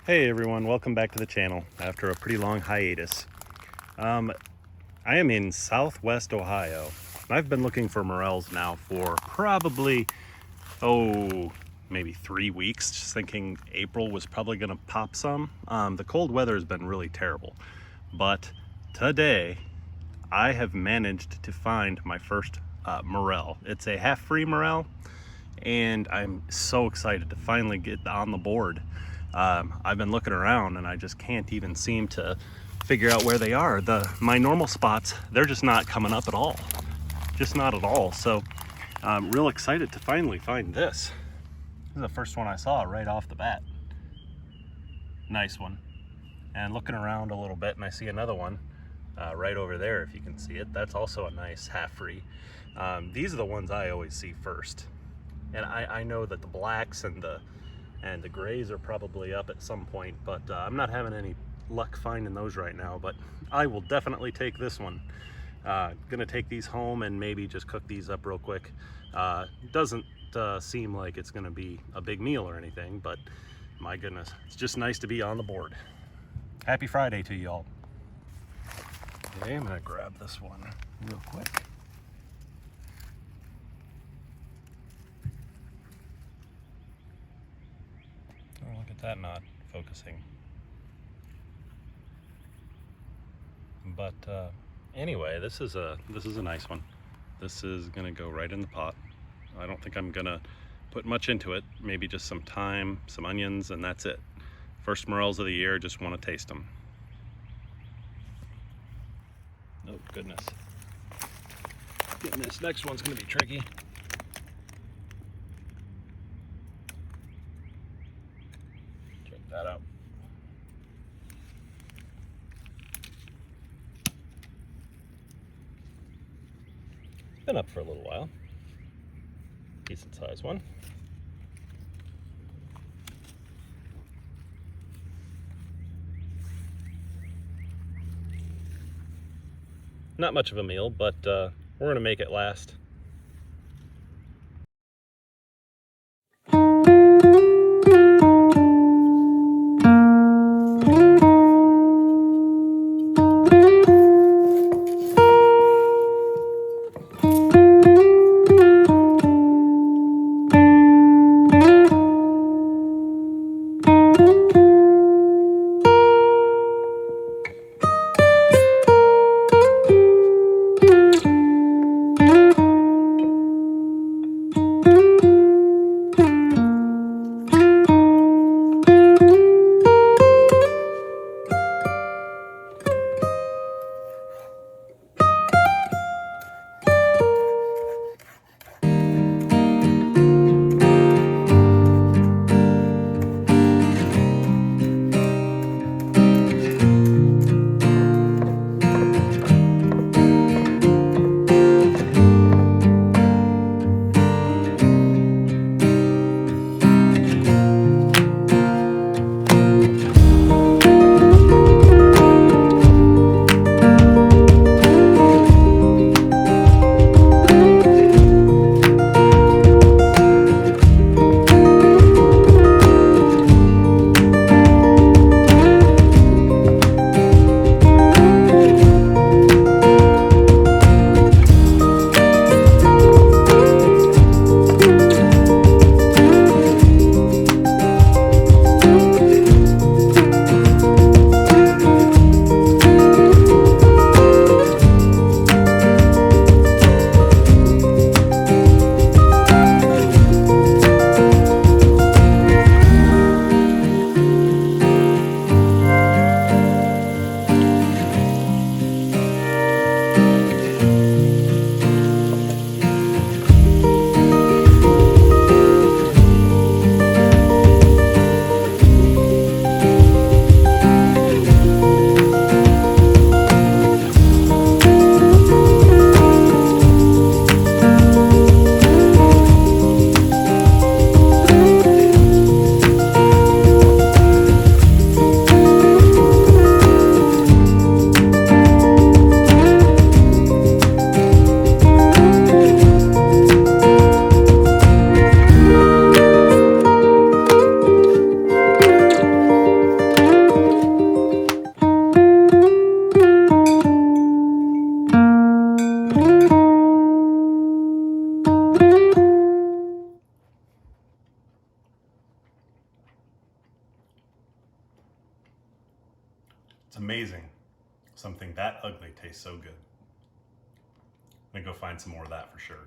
Hey everyone, welcome back to the channel after a pretty long hiatus. I am in southwest Ohio. I've been looking for morels now for probably, maybe 3 weeks, just thinking April was probably gonna pop some. The cold weather has been really terrible, but today I have managed to find my first morel. It's a half-free morel, and I'm so excited to finally get on the board. I've been looking around and I just can't even seem to figure out where they are. My normal spots, they're just not coming up at all. Just not at all. So I'm real excited to finally find this. This is the first one I saw right off the bat. Nice one. And looking around a little bit and I see another one right over there, if you can see it. That's also a nice half-free. These are the ones I always see first. And I know that the blacks and the grays are probably up at some point, but I'm not having any luck finding those right now, but I will definitely take this one. Gonna take these home and maybe just cook these up real quick. Doesn't seem like it's gonna be a big meal or anything, but my goodness, it's just nice to be on the board. Happy Friday to you all. Okay, I'm gonna grab this one real quick. Oh, look at that, not focusing. But anyway, this is a nice one. This is gonna go right in the pot. I don't think I'm gonna put much into it. Maybe just some thyme, some onions, and that's it. First morels of the year, just want to taste them. Oh goodness. Getting this next one's gonna be tricky. Check that out. Been up for a little while. Decent size one. Not much of a meal, but we're gonna make it last. It's amazing. Something that ugly tastes so good. I'm gonna go find some more of that for sure.